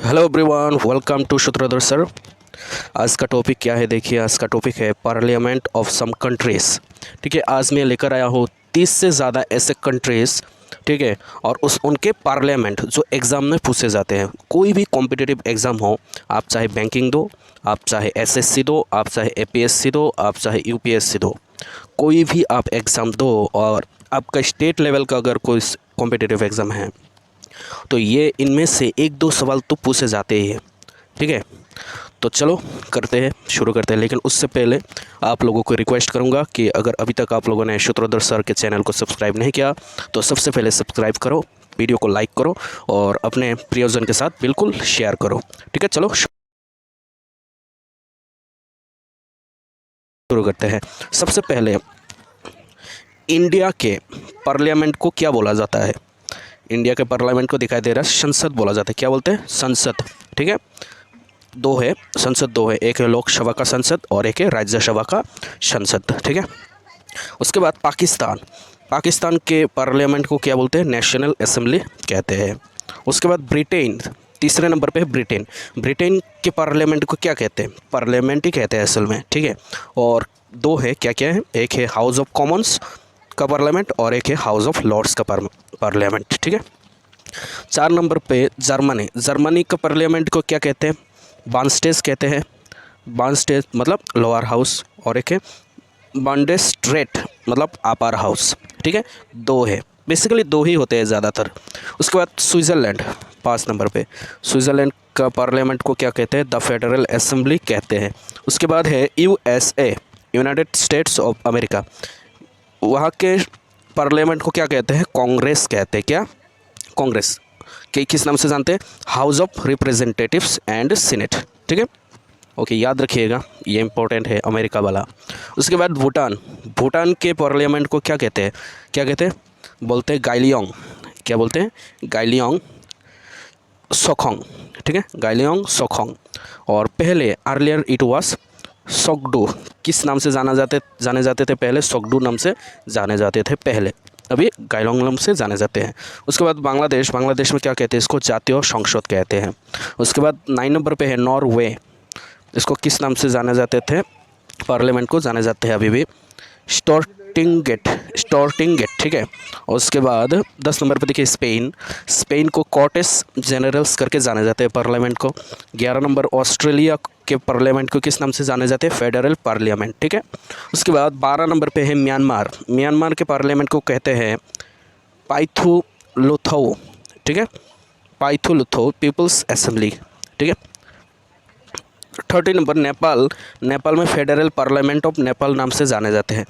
Hello everyone, welcome to Sutradhar sir. आज का topic क्या है? देखिए, आज का टॉपिक है पार्लियामेंट ऑफ सम कंट्रीज़। ठीक है, आज मैं लेकर आया हूँ 30 से ज़्यादा ऐसे कंट्रीज़। ठीक है, और उनके पार्लियामेंट जो एग्ज़ाम में पूछे जाते हैं। कोई भी कॉम्पिटिटिव एग्ज़ाम हो, आप चाहे बैंकिंग दो, आप चाहे एसएससी दो, आप चाहे एपीएससी दो, आप चाहे यूपीएससी दो, कोई भी आप एग्ज़ाम दो और आपका स्टेट लेवल का अगर कोई कॉम्पिटिटिव एग्ज़ाम है तो ये इनमें से एक दो सवाल तो पूछे जाते ही है। ठीक है, तो चलो शुरू करते हैं। लेकिन उससे पहले आप लोगों को रिक्वेस्ट करूंगा कि अगर अभी तक आप लोगों ने सूत्रधर सर के चैनल को सब्सक्राइब नहीं किया तो सबसे पहले सब्सक्राइब करो, वीडियो को लाइक करो और अपने प्रियजन के साथ बिल्कुल शेयर करो। ठीक है, चलो शुरू करते हैं। सबसे पहले इंडिया के पार्लियामेंट को क्या बोला जाता है? इंडिया के पार्लियामेंट को दिखाई दे रहा है संसद बोला जाता है। क्या बोलते हैं? संसद। ठीक है, दो है संसद, दो है, एक है लोकसभा का संसद और एक है राज्यसभा का संसद। ठीक है, उसके बाद पाकिस्तान के पार्लियामेंट को क्या बोलते हैं? नेशनल असेंबली कहते हैं। उसके बाद ब्रिटेन, तीसरे नंबर पे है ब्रिटेन के पार्लियामेंट को क्या कहते हैं? पार्लियामेंट ही कहते हैं असल में। ठीक है, और दो है, क्या क्या है? एक है हाउस ऑफ कॉमन्स का पार्लियामेंट और एक है हाउस ऑफ लॉर्ड्स का पार्लियामेंट। ठीक है, 4 नंबर पे जर्मनी का पार्लियामेंट को क्या कहते हैं? बानस्टेज कहते हैं। बानस्टेज मतलब लोअर हाउस और एक है बांडेस्ट्रेट मतलब अपर हाउस। ठीक है, दो है, बेसिकली दो ही होते हैं ज़्यादातर। उसके बाद स्विट्ज़रलैंड 5 नंबर पे, स्विट्ज़रलैंड का पार्लियामेंट को क्या कहते हैं? द फेडरल असेंबली कहते हैं। उसके बाद है USA, United states of America, वहाँ के पार्लियामेंट को क्या कहते हैं? कांग्रेस कहते हैं। क्या? कांग्रेस के किस नाम से जानते हैं? House of representatives and senate. ठीक है, ओके, याद रखिएगा, ये इंपॉर्टेंट है अमेरिका वाला। उसके बाद भूटान के पार्लियामेंट को क्या कहते हैं? क्या कहते हैं? बोलते हैं गाइलियोंग। क्या बोलते हैं? गाइलियोंग सोखोंग। ठीक है, गाइलियोंग सोखोंग। और पहले अर्लियर इट वाज सोगडू। किस नाम से जाने जाते थे पहले? सोगडू नाम से जाने जाते थे पहले, अभी गाइलोंग नाम से जाने जाते हैं। उसके बाद बांग्लादेश में क्या कहते हैं? इसको जातीय संसद कहते हैं। उसके बाद 9 नंबर पे है नॉर्वे, इसको किस नाम से जाने जाते थे? पार्लियामेंट को जाने जाते हैं अभी भी, स्टोर्टिंगेट। ठीक है, और उसके बाद 10 नंबर पे देखिए स्पेन को कॉर्टेस जनरल्स करके जाने जाते हैं पार्लियामेंट को। 11 नंबर ऑस्ट्रेलिया के पार्लियामेंट को किस नाम से जाने जाते हैं? Federal parliament. ठीक है, उसके बाद 12 नंबर पे है म्यांमार के पार्लियामेंट को कहते हैं पाइथुलुथौ। ठीक है, पाइथुलुथौ पीपल्स असेंबली। ठीक है, 30 नंबर नेपाल में फेडरल पार्लियामेंट ऑफ नेपाल नाम से जाने जाते हैं।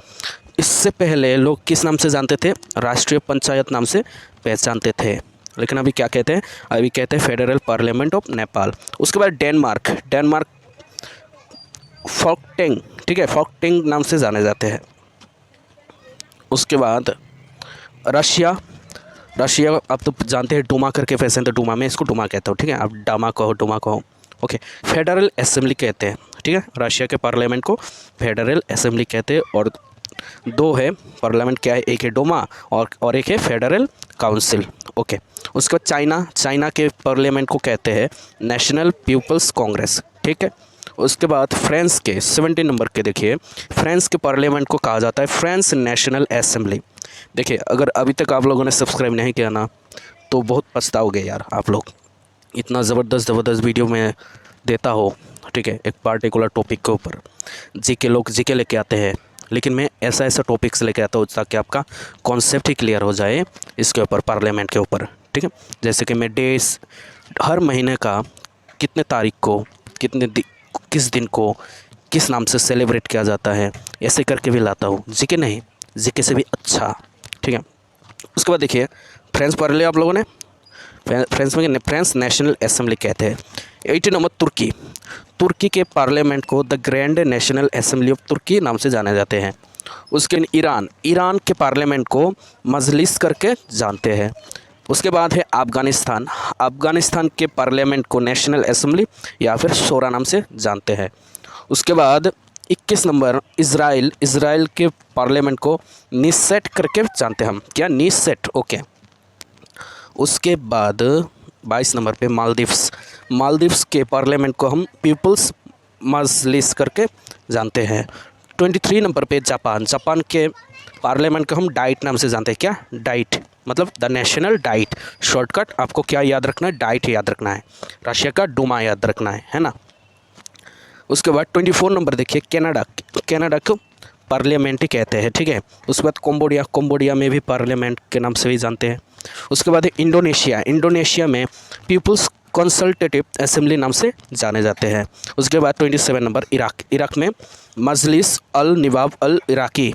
इससे पहले लोग किस नाम से जानते थे? राष्ट्रीय पंचायत नाम से पहचानते थे, लेकिन अभी क्या कहते हैं? अभी कहते हैं फेडरल पार्लियामेंट ऑफ नेपाल। उसके बाद डेनमार्क फोकटेंग। ठीक है, फोकटेंग नाम से जाने जाते हैं। उसके बाद रशिया आप तो जानते हैं डूमा करके फैशन, तो डूमा, मैं इसको डूमा कहता हूँ। ठीक है, आप डूमा कहो। ओके, फेडरल असेंबली कहते हैं। ठीक है, रशिया के पार्लियामेंट को फेडरल असेंबली कहते हैं। और दो है पार्लियामेंट, क्या है? एक है डोमा और एक है फेडरल काउंसिल। ओके, उसके बाद चाइना के पार्लियामेंट को कहते हैं नेशनल पीपल्स कांग्रेस। ठीक है, उसके बाद फ्रांस के 17 नंबर के देखिए, फ्रांस के पार्लियामेंट को कहा जाता है फ्रांस नेशनल असेंबली। देखिए, अगर अभी तक आप लोगों ने सब्सक्राइब नहीं किया ना तो बहुत पछताओगे यार आप लोग। इतना ज़बरदस्त वीडियो में देता हो। ठीक है, एक पार्टिकुलर टॉपिक के ऊपर जीके लेके आते हैं, लेकिन मैं ऐसा टॉपिक्स लेके आता हूँ ताकि आपका कॉन्सेप्ट ही क्लियर हो जाए इसके ऊपर, पार्लियामेंट के ऊपर। ठीक है, जैसे कि मैं डेज हर महीने का कितने तारीख को किस दिन को किस नाम से सेलिब्रेट किया जाता है, ऐसे करके भी लाता हूँ। जीके नहीं, जीके से भी अच्छा। ठीक है, उसके बाद देखिए फ्रांस पढ़ लिया आप लोगों ने। फ्रांस नेशनल असेंबली कहते हैं। 18 नंबर तुर्की के पार्लियामेंट को the grand national assembly of Turkey नाम से जाने जाते हैं। उसके ईरान के पार्लियामेंट को मजलिस करके जानते हैं। उसके बाद है अफ़गानिस्तान के पार्लियामेंट को नेशनल असेंबली या फिर शोरा नाम से जानते हैं। उसके बाद 21 नंबर इज़राइल के पार्लियामेंट को नीसेट करके जानते हैं हम। क्या? नीसेट। ओके, उसके बाद 22 नंबर पे मालदीव्स। मालदीव्स के पार्लियामेंट को हम पीपल्स मजलिस करके जानते हैं। 23 नंबर पे जापान। जापान के पार्लियामेंट को हम डाइट नाम से जानते हैं। क्या? डाइट, मतलब द नेशनल डाइट। शॉर्टकट आपको क्या याद रखना है? डाइट याद रखना है। रशिया का डूमा याद रखना है ना। उसके बाद 24 नंबर देखिए कनाडा। कनाडा को पार्लियामेंट ही कहते हैं, ठीक है। उसके बाद कंबोडिया। कंबोडिया में भी पार्लियामेंट के नाम से भी जानते हैं। उसके बाद इंडोनेशिया। इंडोनेशिया में पीपल्स कंसल्टेटिव असेंबली नाम से जाने जाते हैं। उसके बाद 27 नंबर इराक। इराक में मजलिस अल नवाब अल इराकी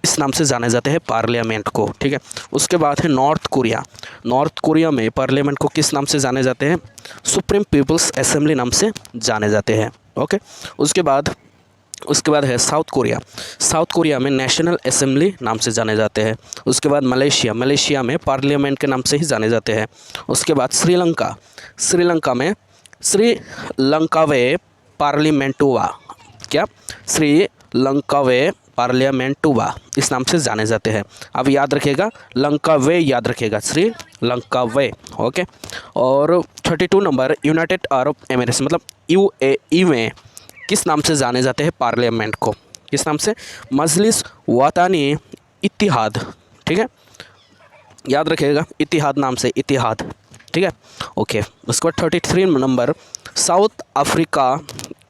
इस नाम से जाने जाते हैं पार्लियामेंट को, ठीक है। उसके बाद है नॉर्थ कोरिया। नॉर्थ कोरिया में पार्लियामेंट को किस नाम से जाने जाते हैं? सुप्रीम पीपल्स असेंबली नाम से जाने जाते हैं, ओके। उसके बाद है साउथ कोरिया। साउथ कोरिया में नेशनल असेंबली नाम से जाने जाते हैं। उसके बाद मलेशिया। मलेशिया में पार्लियामेंट के नाम से ही जाने जाते हैं। उसके बाद श्रीलंका। श्रीलंका में श्रीलंकावे पार्लियामेंटुवा। क्या? श्रीलंकावे पार्लियामेंटुवा इस नाम से जाने जाते हैं। अब याद रखिएगा, लंकावे याद रखिएगा, श्रीलंकावे, ओके। और 32 नंबर यूनाइटेड अरब एमिरेट्स, मतलब UAE में किस नाम से जाने जाते हैं पार्लियामेंट को? किस नाम से? मजलिस वतानी इत्तिहाद, ठीक है। याद रखिएगा, इत्तिहाद नाम से, इत्तिहाद, ठीक है, ओके। उसके बाद 33 नंबर साउथ अफ्रीका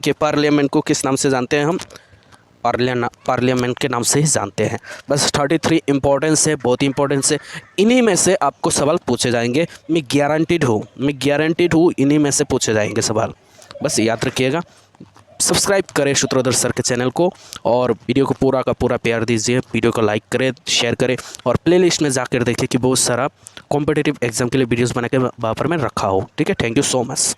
के पार्लियामेंट को किस नाम से जानते हैं हम? पार्लियामेंट के नाम से ही जानते हैं। बस 33 इंपॉर्टेंस है, बहुत इंपॉर्टेंस है। इन्हीं में से आपको सवाल पूछे जाएंगे, मैं गारंटीड हूँ इन्हीं में से पूछे जाएंगे सवाल, बस याद रखिएगा। सब्सक्राइब करें सूत्रधर सर के चैनल को और वीडियो को पूरा का पूरा प्यार दीजिए। वीडियो को लाइक करें, शेयर करें और प्लेलिस्ट में जाकर देखिए कि बहुत सारा कॉम्पिटिटिव एग्जाम के लिए वीडियोस बना के वहाँ पर मैं रखा हूँ, ठीक है। Thank you so much.